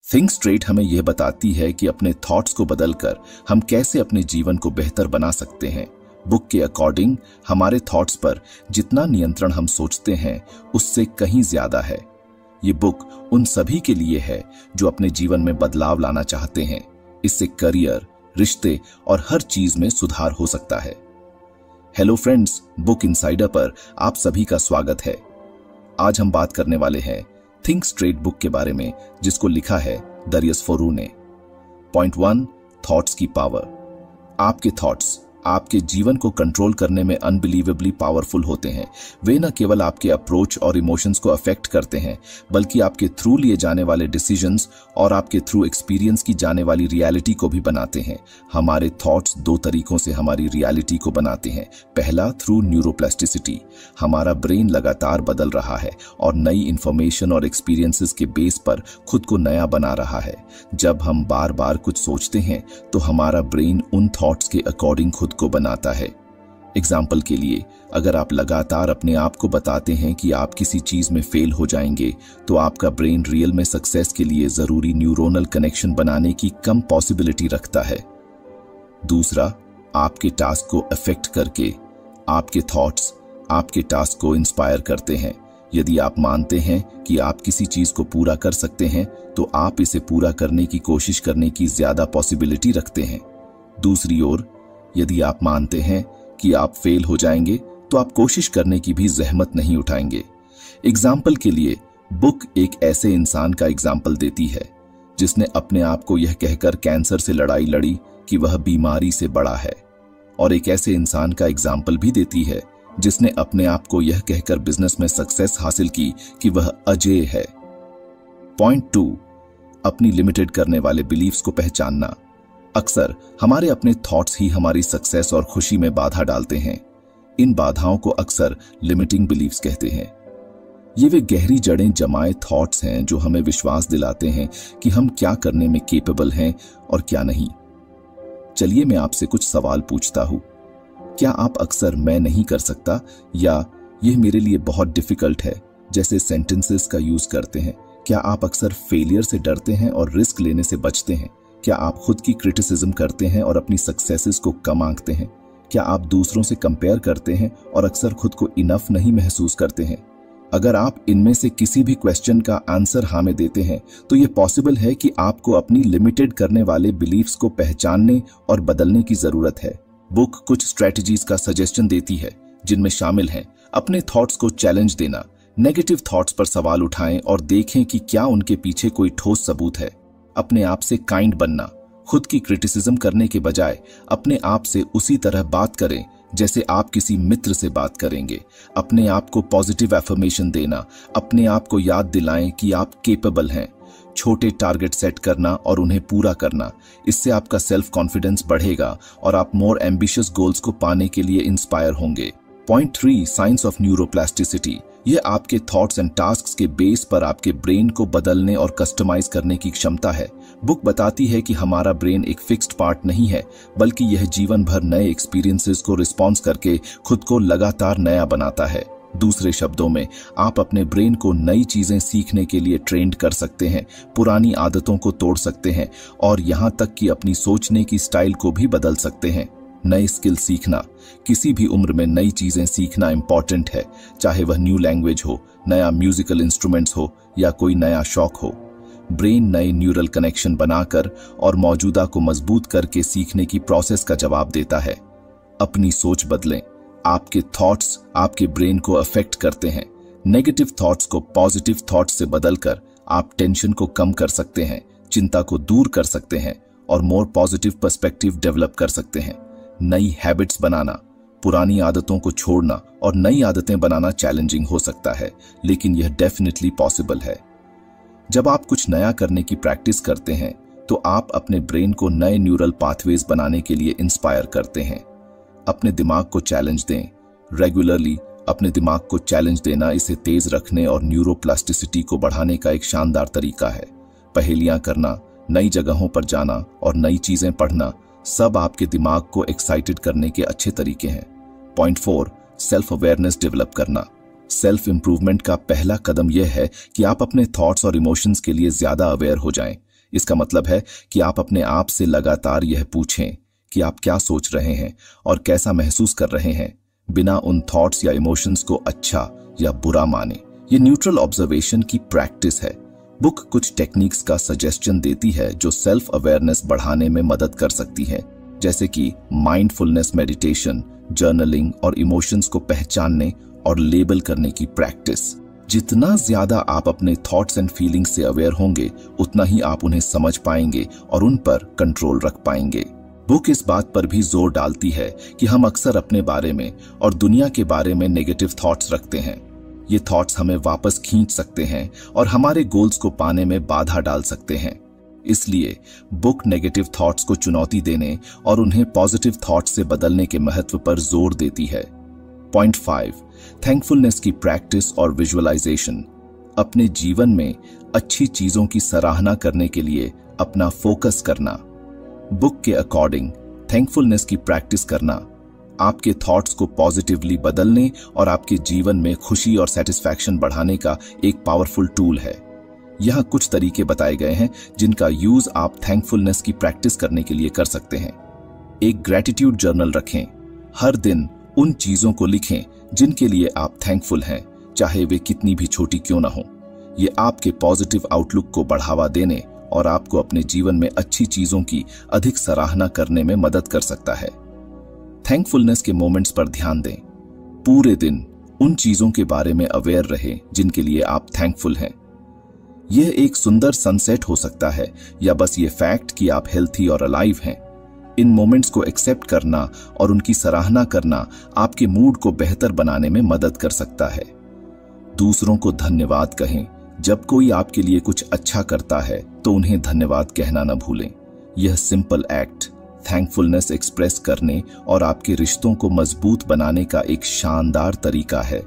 Think straight हमें यह बताती है कि अपने थॉट्स को बदलकर हम कैसे अपने जीवन को बेहतर बना सकते हैं। बुक के अकॉर्डिंग हमारे थॉट्स पर जितना नियंत्रण हम सोचते हैं उससे कहीं ज्यादा है। ये बुक उन सभी के लिए है जो अपने जीवन में बदलाव लाना चाहते हैं। इससे करियर, रिश्ते और हर चीज में सुधार हो सकता है। हेलो फ्रेंड्स, बुक इनसाइडर पर आप सभी का स्वागत है। आज हम बात करने वाले हैं थिंक स्ट्रेट बुक के बारे में, जिसको लिखा है दरियस फोरू ने। पॉइंट 1, थॉट्स की पावर। आपके थॉट्स आपके जीवन को कंट्रोल करने में अनबिलीवेबली पावरफुल होते हैं। वे न केवल आपके अप्रोच और इमोशंस को अफेक्ट करते हैं, बल्कि आपके थ्रू लिए जाने वाले डिसीजंस और आपके थ्रू एक्सपीरियंस की जाने वाली रियलिटी को भी बनाते हैं। हमारे थॉट्स दो तरीकों से हमारी रियलिटी को बनाते हैं। पहला, थ्रू न्यूरोप्लास्टिसिटी। हमारा ब्रेन लगातार बदल रहा है और नई इंफॉर्मेशन और एक्सपीरियंसेस के बेस पर खुद को नया बना रहा है। जब हम बार बार कुछ सोचते हैं तो हमारा ब्रेन उन थॉट्स के अकॉर्डिंग खुद को बनाता है। एग्जाम्पल के लिए, अगर आप लगातार अपने आप को बताते हैं कि आप किसी चीज में फेल हो जाएंगे, तो आपका ब्रेन रियल में सक्सेस के लिए जरूरी न्यूरोनल कनेक्शन बनाने की कम पॉसिबिलिटी रखता है। दूसरा, आपके टास्क को अफेक्ट करके आपके थॉट्स आपके टास्क को इंस्पायर करते हैं। यदि आप मानते हैं कि आप किसी चीज को पूरा कर सकते हैं, तो आप इसे पूरा करने की कोशिश करने की ज्यादा पॉसिबिलिटी रखते हैं। दूसरी ओर, यदि आप मानते हैं कि आप फेल हो जाएंगे, तो आप कोशिश करने की भी जहमत नहीं उठाएंगे। एग्जाम्पल के लिए, बुक एक ऐसे इंसान का एग्जाम्पल देती है जिसने अपने आप को यह कहकर कैंसर से लड़ाई लड़ी कि वह बीमारी से बड़ा है, और एक ऐसे इंसान का एग्जाम्पल भी देती है जिसने अपने आप को यह कहकर बिजनेस में सक्सेस हासिल की कि वह अजेय है। पॉइंट 2, अपनी लिमिटेड करने वाले बिलीफ्स को पहचानना। अक्सर हमारे अपने थॉट्स ही हमारी सक्सेस और खुशी में बाधा डालते हैं। इन बाधाओं को अक्सर लिमिटिंग बिलीफ्स कहते हैं। ये वे गहरी जड़ें जमाए थॉट्स हैं जो हमें विश्वास दिलाते हैं कि हम क्या करने में केपेबल हैं और क्या नहीं। चलिए मैं आपसे कुछ सवाल पूछता हूं। क्या आप अक्सर मैं नहीं कर सकता या यह मेरे लिए बहुत डिफिकल्ट है जैसे सेंटेंसेस का यूज करते हैं? क्या आप अक्सर फेलियर से डरते हैं और रिस्क लेने से बचते हैं? क्या आप खुद की क्रिटिसिज्म करते हैं और अपनी सक्सेसेस को कम आंकते हैं? क्या आप दूसरों से कंपेयर करते हैं और अक्सर खुद को इनफ नहीं महसूस करते हैं? अगर आप इनमें से किसी भी क्वेश्चन का आंसर हाँ में देते हैं, तो यह पॉसिबल है कि आपको अपनी लिमिटेड करने वाले बिलीफ्स को पहचानने और बदलने की जरूरत है। बुक कुछ स्ट्रेटजीज का सजेशन देती है, जिनमें शामिल हैं अपने थॉट्स को चैलेंज देना, नेगेटिव थॉट्स पर सवाल उठाएं और देखें कि क्या उनके पीछे कोई ठोस सबूत है। अपने आप से काइंड बनना, खुद की क्रिटिसिज्म करने के बजाय अपने आप से उसी तरह बात करें जैसे आप किसी मित्र से बात करेंगे। अपने आप को पॉजिटिव एफर्मेशन देना, अपने आप को याद दिलाएं कि आप केपेबल हैं। छोटे टारगेट सेट करना और उन्हें पूरा करना, इससे आपका सेल्फ कॉन्फिडेंस बढ़ेगा और आप मोर एम्बिशियस गोल्स को पाने के लिए इंस्पायर होंगे। Point 3, science of neuroplasticity. यह आपके थॉट्स एंड टास्क्स के बेस पर आपके ब्रेन को बदलने और कस्टमाइज करने की क्षमता है। बुक बताती है कि हमारा ब्रेन एक फिक्स्ड पार्ट नहीं है, बल्कि यह जीवन भर नए एक्सपीरियंसेस को रिस्पॉन्स करके खुद को लगातार नया बनाता है। दूसरे शब्दों में, आप अपने ब्रेन को नई चीजें सीखने के लिए ट्रेंड कर सकते हैं, पुरानी आदतों को तोड़ सकते हैं और यहां तक कि अपनी सोचने की स्टाइल को भी बदल सकते हैं। नए स्किल सीखना, किसी भी उम्र में नई चीजें सीखना इंपॉर्टेंट है, चाहे वह न्यू लैंग्वेज हो, नया म्यूजिकल इंस्ट्रूमेंट्स हो या कोई नया शौक हो। ब्रेन नए न्यूरल कनेक्शन बनाकर और मौजूदा को मजबूत करके सीखने की प्रोसेस का जवाब देता है। अपनी सोच बदलें। आपके थॉट्स आपके ब्रेन को अफेक्ट करते हैं। नेगेटिव थॉट्स को पॉजिटिव थॉट्स से बदलकर आप टेंशन को कम कर सकते हैं, चिंता को दूर कर सकते हैं और मोर पॉजिटिव पर्सपेक्टिव डेवलप कर सकते हैं। नई हैबिट्स बनाना, पुरानी आदतों को छोड़ना और नई आदतें बनाना चैलेंजिंग हो सकता है, लेकिन यह डेफिनेटली पॉसिबल है। जब आप कुछ नया करने की प्रैक्टिस करते हैं, तो आप अपने ब्रेन को नए न्यूरल पाथवेज बनाने के लिए इंस्पायर करते हैं। अपने दिमाग को चैलेंज दें। रेगुलरली अपने दिमाग को चैलेंज देना इसे तेज रखने और न्यूरोप्लास्टिसिटी को बढ़ाने का एक शानदार तरीका है। पहेलियां करना, नई जगहों पर जाना और नई चीजें पढ़ना सब आपके दिमाग को एक्साइटेड करने के अच्छे तरीके हैं। पॉइंट 4, सेल्फ अवेयरनेस डेवलप करना। सेल्फ इंप्रूवमेंट का पहला कदम यह है कि आप अपने थॉट्स और इमोशंस के लिए ज्यादा अवेयर हो जाएं। इसका मतलब है कि आप अपने आप से लगातार यह पूछें कि आप क्या सोच रहे हैं और कैसा महसूस कर रहे हैं, बिना उन थॉट्स या इमोशंस को अच्छा या बुरा माने। ये न्यूट्रल ऑब्जर्वेशन की प्रैक्टिस है। बुक कुछ टेक्निक्स का सजेशन देती है जो सेल्फ अवेयरनेस बढ़ाने में मदद कर सकती है, जैसे कि माइंडफुलनेस मेडिटेशन, जर्नलिंग और इमोशंस को पहचानने और लेबल करने की प्रैक्टिस। जितना ज्यादा आप अपने थॉट्स एंड फीलिंग्स से अवेयर होंगे, उतना ही आप उन्हें समझ पाएंगे और उन पर कंट्रोल रख पाएंगे। बुक इस बात पर भी जोर डालती है कि हम अक्सर अपने बारे में और दुनिया के बारे में नेगेटिव थॉट्स रखते हैं। ये थॉट्स हमें वापस खींच सकते हैं और हमारे गोल्स को पाने में बाधा डाल सकते हैं। इसलिए बुक नेगेटिव थॉट्स को चुनौती देने और उन्हें पॉजिटिव थॉट्स से बदलने के महत्व पर जोर देती है। पॉइंट 5, थैंकफुलनेस की प्रैक्टिस और विजुअलाइजेशन। अपने जीवन में अच्छी चीजों की सराहना करने के लिए अपना फोकस करना। बुक के अकॉर्डिंग थैंकफुलनेस की प्रैक्टिस करना आपके थॉट्स को पॉजिटिवली बदलने और आपके जीवन में खुशी और सेटिस्फैक्शन बढ़ाने का एक पावरफुल टूल है। यहाँ कुछ तरीके बताए गए हैं जिनका यूज आप थैंकफुलनेस की प्रैक्टिस करने के लिए कर सकते हैं। एक ग्रैटिट्यूड जर्नल रखें। हर दिन उन चीजों को लिखें जिनके लिए आप थैंकफुल हैं, चाहे वे कितनी भी छोटी क्यों ना हो। ये आपके पॉजिटिव आउटलुक को बढ़ावा देने और आपको अपने जीवन में अच्छी चीजों की अधिक सराहना करने में मदद कर सकता है। थैंकफुलनेस के मोमेंट्स पर ध्यान दें। पूरे दिन उन चीजों के बारे में अवेयर रहें जिनके लिए आप थैंकफुल हैं। यह एक सुंदर सनसेट हो सकता है या बस ये फैक्ट कि आप हेल्थी और अलाइव हैं। इन मोमेंट्स को एक्सेप्ट करना और उनकी सराहना करना आपके मूड को बेहतर बनाने में मदद कर सकता है। दूसरों को धन्यवाद कहें। जब कोई आपके लिए कुछ अच्छा करता है तो उन्हें धन्यवाद कहना न भूलें। यह सिंपल एक्ट थैंकफुलनेस एक्सप्रेस करने और आपके रिश्तों को मजबूत बनाने का एक शानदार तरीका है।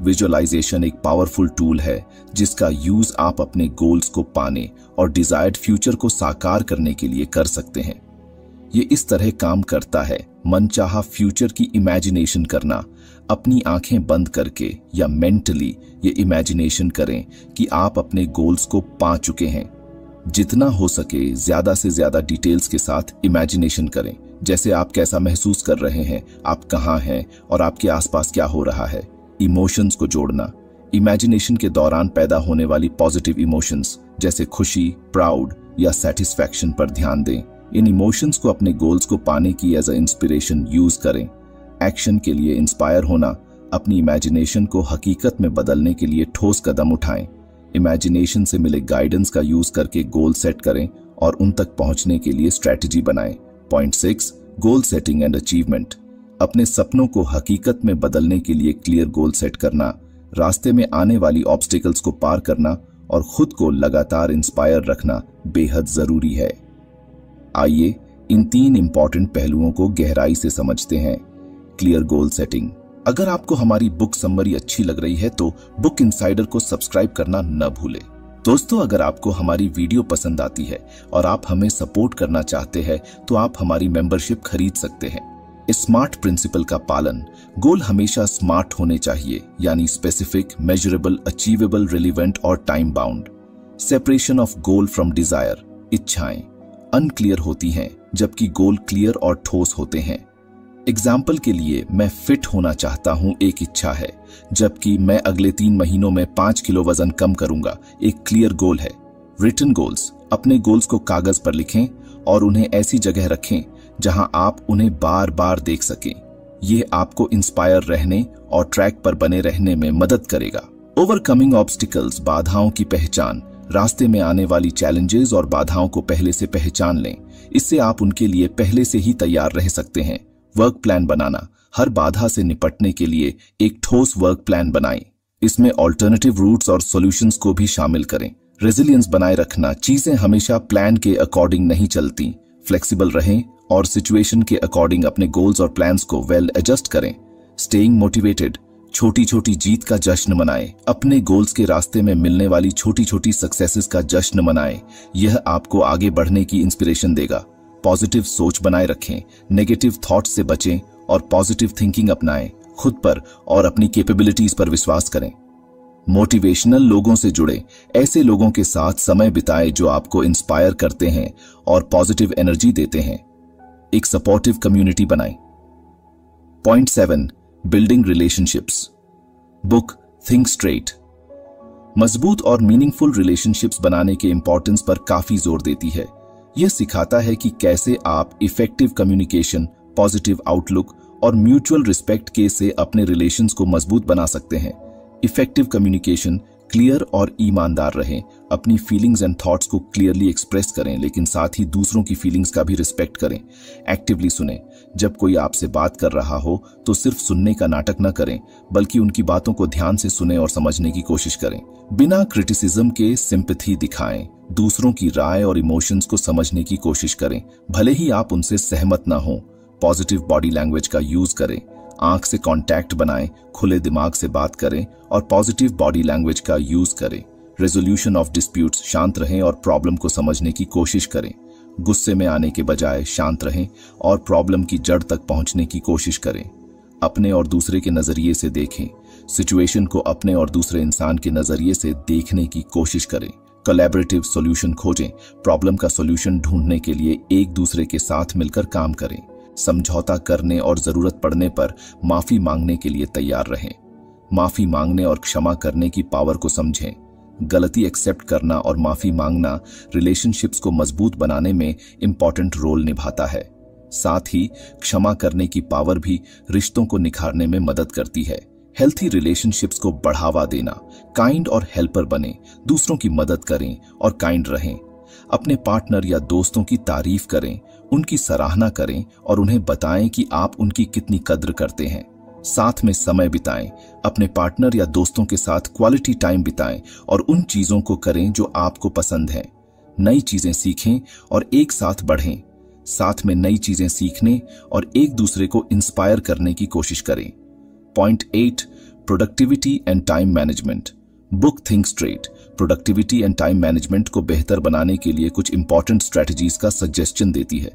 विजुअलाइजेशन एक पावरफुल टूल है जिसका यूज आप अपने गोल्स को पाने और डिजायर्ड फ्यूचर को साकार करने के लिए कर सकते हैं। ये इस तरह काम करता है, मनचाहा फ्यूचर की इमेजिनेशन करना। अपनी आंखें बंद करके या मेंटली ये इमेजिनेशन करें कि आप अपने गोल्स को पा चुके हैं। जितना हो सके ज्यादा से ज्यादा डिटेल्स के साथ इमेजिनेशन करें, जैसे आप कैसा महसूस कर रहे हैं, आप कहाँ हैं और आपके आसपास क्या हो रहा है। इमोशंस को जोड़ना। इमेजिनेशन के दौरान पैदा होने वाली पॉजिटिव इमोशंस जैसे खुशी, प्राउड या सेटिस्फैक्शन पर ध्यान दें। इन इमोशंस को अपने गोल्स को पाने की एज अ इंस्पिरेशन यूज करें। एक्शन के लिए इंस्पायर होना। अपनी इमेजिनेशन को हकीकत में बदलने के लिए ठोस कदम उठाएं। इमेजिनेशन से मिले गाइडेंस का यूज करके गोल सेट करें और उन तक पहुंचने के लिए स्ट्रेटजी बनाएं। Point 6, goal setting and achievement. अपने सपनों को हकीकत में बदलने के लिए क्लियर गोल सेट करना, रास्ते में आने वाली ऑब्स्टिकल्स को पार करना और खुद को लगातार इंस्पायर रखना बेहद जरूरी है। आइए इन 3 इंपॉर्टेंट पहलुओं को गहराई से समझते हैं। Clear goal setting. अगर आपको हमारी बुक समरी अच्छी लग रही है तो बुक इनसाइडर को सब्सक्राइब करना न भूलें। दोस्तों, अगर आपको हमारी वीडियो पसंद आती है और आप हमें सपोर्ट करना चाहते हैं तो आप हमारी मेंबरशिप खरीद सकते हैं। स्मार्ट प्रिंसिपल का पालन। गोल हमेशा स्मार्ट होने चाहिए, यानी स्पेसिफिक, मेजरेबल, अचीवेबल, रिलेवेंट और time bound. Separation of goal from Dzire. इच्छाएं अनक्लियर होती हैं जबकि गोल क्लियर और ठोस होते हैं। एग्जाम्पल के लिए, मैं फिट होना चाहता हूं एक इच्छा है, जबकि मैं अगले 3 महीनों में 5 किलो वजन कम करूंगा एक क्लियर गोल है। Written goals. अपने गोल्स को कागज पर लिखें और उन्हें ऐसी जगह रखें जहां आप उन्हें बार बार देख सकें। यह आपको इंस्पायर रहने और ट्रैक पर बने रहने में मदद करेगा। Overcoming obstacles. बाधाओं की पहचान। रास्ते में आने वाली चैलेंजेस और बाधाओं को पहले से पहचान लें, इससे आप उनके लिए पहले से ही तैयार रह सकते हैं। वर्क प्लान बनाना। हर बाधा से निपटने के लिए एक ठोस वर्क प्लान बनाएं। इसमें ऑल्टरनेटिव रूट्स और सॉल्यूशंस को भी शामिल करें। रेजिलियंस बनाए रखना। चीजें हमेशा प्लान के अकॉर्डिंग नहीं चलती। फ्लेक्सिबल रहें और सिचुएशन के अकॉर्डिंग अपने गोल्स और प्लान्स को वेल एडजस्ट करें। Staying motivated. छोटी छोटी जीत का जश्न मनाएं। अपने गोल्स के रास्ते में मिलने वाली छोटी छोटी सक्सेसेस का जश्न मनाएं। यह आपको आगे बढ़ने की इंस्पिरेशन देगा। पॉजिटिव सोच बनाए रखें। नेगेटिव थॉट्स से बचें और पॉजिटिव थिंकिंग अपनाएं। खुद पर और अपनी कैपेबिलिटीज पर विश्वास करें। मोटिवेशनल लोगों से जुड़े, ऐसे लोगों के साथ समय बिताएं जो आपको इंस्पायर करते हैं और पॉजिटिव एनर्जी देते हैं। एक सपोर्टिव कम्युनिटी बनाएं। Point 7, building relationships. Book think straight मजबूत और मीनिंगफुल रिलेशनशिप्स बनाने के इंपॉर्टेंस पर काफी जोर देती है। यह सिखाता है कि कैसे आप इफेक्टिव कम्युनिकेशन, पॉजिटिव आउटलुक और म्यूचुअल रिस्पेक्ट के से अपने रिलेशंस को मजबूत बना सकते हैं। इफेक्टिव कम्युनिकेशन, क्लियर और ईमानदार रहें, अपनी फीलिंग्स एंड थॉट्स को क्लियरली एक्सप्रेस करें, लेकिन साथ ही दूसरों की फीलिंग्स का भी रिस्पेक्ट करें। एक्टिवली सुनें, जब कोई आपसे बात कर रहा हो तो सिर्फ सुनने का नाटक न करें, बल्कि उनकी बातों को ध्यान से सुनें और समझने की कोशिश करें। बिना क्रिटिसिज्म के सिंपैथी दिखाएं, दूसरों की राय और इमोशंस को समझने की कोशिश करें, भले ही आप उनसे सहमत न हो। पॉजिटिव बॉडी लैंग्वेज का यूज करें, आंख से कांटेक्ट बनाएं, खुले दिमाग से बात करें और पॉजिटिव बॉडी लैंग्वेज का यूज करें। रेजोल्यूशन ऑफ डिस्प्यूट्स, शांत रहें और प्रॉब्लम को समझने की कोशिश करें। गुस्से में आने के बजाय शांत रहें और प्रॉब्लम की जड़ तक पहुंचने की कोशिश करें। अपने और दूसरे के नजरिए से देखें, सिचुएशन को अपने और दूसरे इंसान के नजरिए से देखने की कोशिश करें। कोलैबोरेटिव सॉल्यूशन खोजें, प्रॉब्लम का सॉल्यूशन ढूंढने के लिए एक दूसरे के साथ मिलकर काम करें। समझौता करने और जरूरत पड़ने पर माफी मांगने के लिए तैयार रहें। माफी मांगने और क्षमा करने की पावर को समझें। गलती एक्सेप्ट करना और माफी मांगना रिलेशनशिप्स को मजबूत बनाने में इंपॉर्टेंट रोल निभाता है। साथ ही क्षमा करने की पावर भी रिश्तों को निखारने में मदद करती है। हेल्थी रिलेशनशिप्स को बढ़ावा देना, काइंड और हेल्पर बने, दूसरों की मदद करें और काइंड रहें। अपने पार्टनर या दोस्तों की तारीफ करें, उनकी सराहना करें और उन्हें बताएं कि आप उनकी कितनी कद्र करते हैं। साथ में समय बिताएं, अपने पार्टनर या दोस्तों के साथ क्वालिटी टाइम बिताएं और उन चीजों को करें जो आपको पसंद है। नई चीजें सीखें और एक साथ बढ़ें। साथ में नई चीजें सीखने और एक दूसरे को इंस्पायर करने की कोशिश करें। Point 8, productivity and time management. Book think straight productivity and time management को बेहतर बनाने के लिए कुछ इंपॉर्टेंट स्ट्रेटजीज का सजेशन देती है।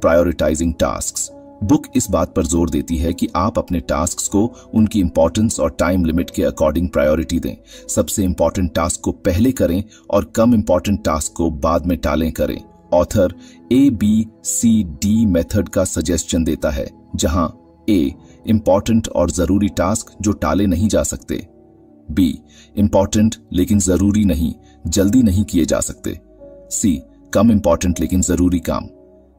Prioritising tasks. बुक इस बात पर जोर देती है कि आप अपने टास्क्स को उनकी इंपॉर्टेंस और टाइम लिमिट के अकॉर्डिंग प्रायोरिटी दें। सबसे इंपॉर्टेंट टास्क को पहले करें और कम इंपॉर्टेंट टास्क को बाद में टालें करें। ऑथर ABCD मेथड का सजेशन देता है, जहां A इंपॉर्टेंट और जरूरी टास्क जो टाले नहीं जा सकते, B इंपॉर्टेंट लेकिन जरूरी नहीं, जल्दी नहीं किए जा सकते, C कम इंपॉर्टेंट लेकिन जरूरी काम,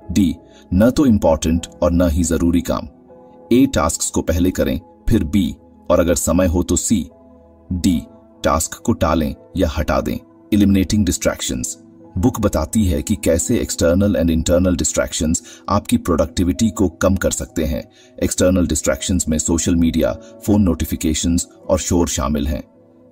D न तो इंपॉर्टेंट और न ही जरूरी काम। A टास्क्स को पहले करें, फिर B और अगर समय हो तो C। D टास्क को टालें या हटा दें। Eliminating distractions. बुक बताती है कि कैसे एक्सटर्नल एंड इंटरनल डिस्ट्रैक्शंस आपकी प्रोडक्टिविटी को कम कर सकते हैं। एक्सटर्नल डिस्ट्रैक्शंस में सोशल मीडिया, फोन नोटिफिकेशंस और शोर शामिल हैं।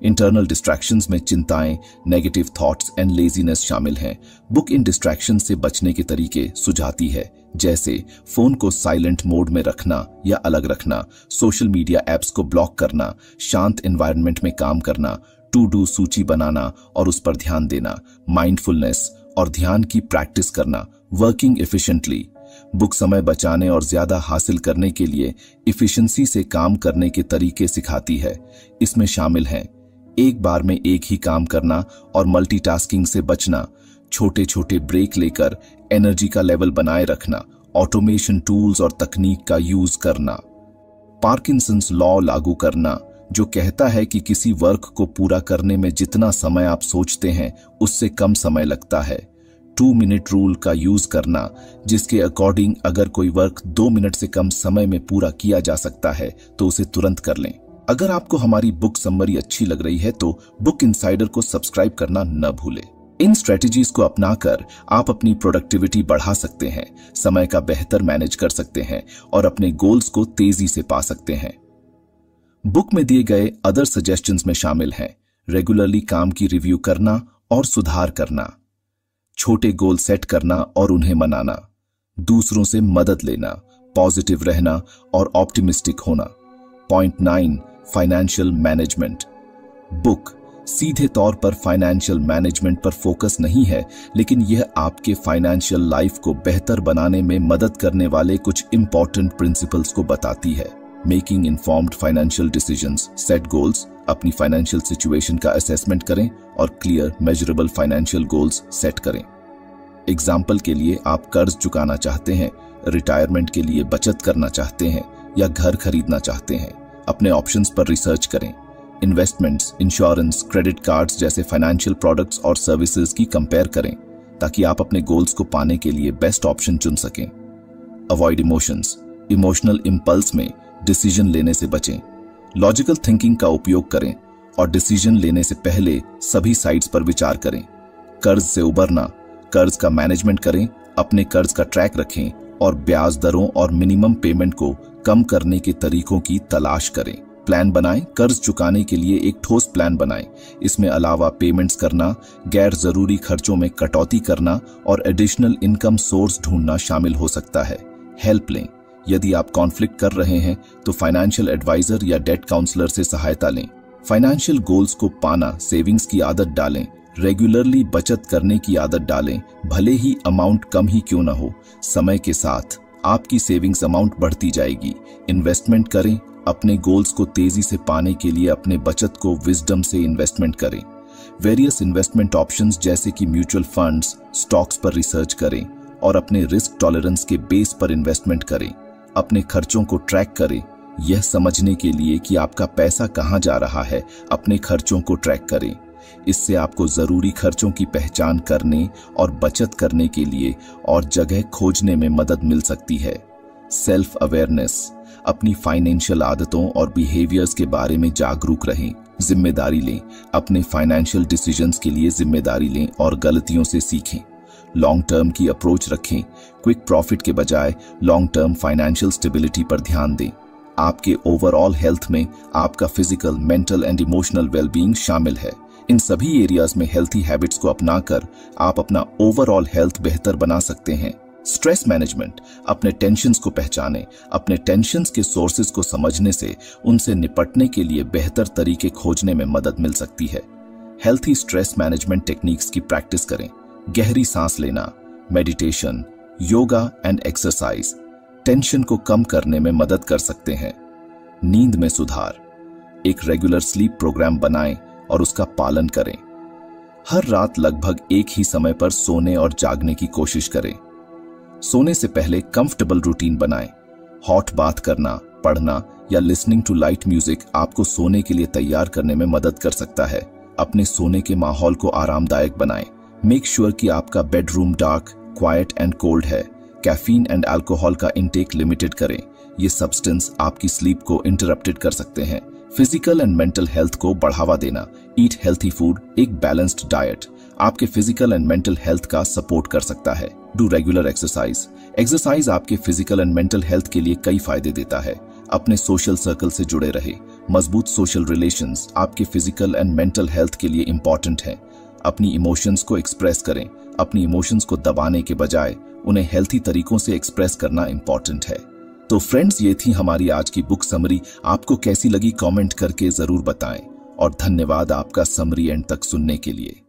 इंटरनल डिस्ट्रैक्शंस में चिंताएं, नेगेटिव थॉट्स एंड लेजीनेस शामिल हैं। बुक इन डिस्ट्रैक्शन से बचने के तरीके सुझाती है, जैसे फोन को साइलेंट मोड में रखना या अलग रखना, सोशल मीडिया एप्स को ब्लॉक करना, शांत एनवायरनमेंट में काम करना, टू डू सूची बनाना और उस पर ध्यान देना, माइंडफुलनेस और ध्यान की प्रैक्टिस करना, वर्किंग एफिशिएंटली। बुक समय बचाने और ज्यादा हासिल करने के लिए इफिशिएंसी से काम करने के तरीके सिखाती है। इसमें शामिल हैं एक बार में एक ही काम करना और मल्टीटास्किंग से बचना, छोटे छोटे ब्रेक लेकर एनर्जी का लेवल बनाए रखना, ऑटोमेशन टूल्स और तकनीक का यूज करना, पार्किंसंस लॉ लागू करना जो कहता है कि किसी वर्क को पूरा करने में जितना समय आप सोचते हैं उससे कम समय लगता है। 2 मिनट रूल का यूज करना, जिसके अकॉर्डिंग अगर कोई वर्क 2 मिनट से कम समय में पूरा किया जा सकता है तो उसे तुरंत कर लें। अगर आपको हमारी बुक समरी अच्छी लग रही है तो बुक इनसाइडर को सब्सक्राइब करना न भूलें। इन स्ट्रेटजीज को अपनाकर आप अपनी प्रोडक्टिविटी बढ़ा सकते हैं, समय का बेहतर मैनेज कर सकते हैं और अपने गोल्स को तेजी से पा सकते हैं। बुक में दिए गए अदर सजेशंस में शामिल हैं रेगुलरली काम की रिव्यू करना और सुधार करना, छोटे गोल सेट करना और उन्हें मनाना, दूसरों से मदद लेना, पॉजिटिव रहना और ऑप्टिमिस्टिक होना। Point 9, financial management. बुक सीधे तौर पर फाइनेंशियल मैनेजमेंट पर फोकस नहीं है, लेकिन यह आपके फाइनेंशियल लाइफ को बेहतर बनाने में मदद करने वाले कुछ इंपॉर्टेंट प्रिंसिपल्स को बताती है। Making informed financial decisions, set goals, अपनी फाइनेंशियल सिचुएशन का असेसमेंट करें और clear measurable financial goals set करें। एग्जाम्पल के लिए, आप कर्ज चुकाना चाहते हैं, रिटायरमेंट के लिए बचत करना चाहते हैं या घर खरीदना चाहते हैं। अपने ऑप्शंस पर रिसर्च करें। इन्वेस्टमेंट्स, इंश्योरेंस, क्रेडिट कार्ड्स जैसे फाइनेंशियल प्रोडक्ट्स और सर्विसेज की कंपेयर करें ताकि आप अपने गोल्स को पाने के लिए बेस्ट ऑप्शन चुन सकें। अवॉइड इमोशंस, इमोशनल इंपल्स में डिसीजन लेने से बचें। लॉजिकल थिंकिंग का उपयोग करें और डिसीजन लेने से पहले सभी साइड्स पर विचार करें। कर्ज से उबरना, कर्ज का मैनेजमेंट करें, अपने कर्ज का ट्रैक रखें और ब्याज दरों और मिनिमम पेमेंट को कम करने के तरीकों की तलाश करें। प्लान बनाएं, कर्ज चुकाने के लिए एक ठोस प्लान बनाएं। इसमें अलावा पेमेंट्स करना, गैर जरूरी खर्चों में कटौती करना और एडिशनल इनकम सोर्स ढूंढना शामिल हो सकता है। हेल्प लें। यदि आप कॉन्फ्लिक्ट कर रहे हैं तो फाइनेंशियल एडवाइजर या डेट काउंसलर से सहायता लें। फाइनेंशियल गोल्स को पाना, सेविंग्स की आदत डालें, रेगुलरली बचत करने की आदत डालें, भले ही अमाउंट कम ही क्यों ना हो। समय के साथ आपकी सेविंग्स अमाउंट बढ़ती जाएगी। इन्वेस्टमेंट करें, अपने गोल्स को तेजी से पाने के लिए अपने बचत को विजडम से इन्वेस्टमेंट करें। वेरियस इन्वेस्टमेंट ऑप्शंस जैसे कि म्यूचुअल फंड्स, स्टॉक्स पर रिसर्च करें और अपने रिस्क टॉलरेंस के बेस पर इन्वेस्टमेंट करें। अपने खर्चों को ट्रैक करें, यह समझने के लिए कि आपका पैसा कहां जा रहा है। अपने खर्चों को ट्रैक करें, इससे आपको जरूरी खर्चों की पहचान करने और बचत करने के लिए और जगह खोजने में मदद मिल सकती है। सेल्फ अवेयरनेस, अपनी फाइनेंशियल आदतों और बिहेवियर्स के बारे में जागरूक रहें। जिम्मेदारी लें, अपने फाइनेंशियल डिसीजंस के लिए जिम्मेदारी लें और गलतियों से सीखें। लॉन्ग टर्म की अप्रोच रखें, क्विक प्रॉफिट के बजाय लॉन्ग टर्म फाइनेंशियल स्टेबिलिटी पर ध्यान दें। आपके ओवरऑल हेल्थ में आपका physical, mental and emotional wellbeing शामिल है। इन सभी एरियाज में हेल्थी हैबिट्स को अपनाकर आप अपना ओवरऑल हेल्थ बेहतर बना सकते हैं। स्ट्रेस मैनेजमेंट, अपने टेंशन्स को पहचानें। अपने टेंशन्स के सोर्सेज को समझने से उनसे निपटने के लिए बेहतर तरीके खोजने में मदद मिल सकती है। हेल्थी स्ट्रेस मैनेजमेंट टेक्निक्स की प्रैक्टिस करें। गहरी सांस लेना, meditation, yoga and exercise tension को कम करने में मदद कर सकते हैं। नींद में सुधार, एक रेगुलर स्लीप प्रोग्राम बनाएं और उसका पालन करें। हर रात लगभग एक ही समय पर सोने और जागने की कोशिश करें। सोने से पहले कंफर्टेबल रूटीन बनाएं। हॉट बाथ करना, पढ़ना या लिसनिंग टू लाइट म्यूजिक आपको सोने के लिए तैयार करने में मदद कर सकता है। अपने सोने के माहौल को आरामदायक बनाएं। मेक श्योर कि आपका bedroom dark, quiet and cold है। कैफीन एंड अल्कोहल का इंटेक लिमिटेड करें। ये सब्सटेंस आपकी स्लीप को इंटरप्टेड कर सकते हैं। फिजिकल एंड मेंटल हेल्थ को बढ़ावा देना। ईट हेल्थी फूड, एक बैलेंस्ड डाइट आपके फिजिकल एंड मेंटल हेल्थ का सपोर्ट कर सकता है। Do regular exercise. एक्सरसाइज आपके फिजिकल एंड मेंटल हेल्थ के लिए कई फायदे देता है। अपने सोशल सर्कल से जुड़े रहे। मजबूत सोशल रिलेशंस आपके फिजिकल एंड मेंटल हेल्थ के लिए इंपॉर्टेंट हैं। अपनी इमोशंस को एक्सप्रेस करें। अपनी इमोशंस को दबाने के बजाय उन्हें हेल्थी तरीकों से एक्सप्रेस करना इंपॉर्टेंट है। तो फ्रेंड्स, ये थी हमारी आज की बुक समरी। आपको कैसी लगी कमेंट करके जरूर बताएं और धन्यवाद आपका समरी एंड तक सुनने के लिए।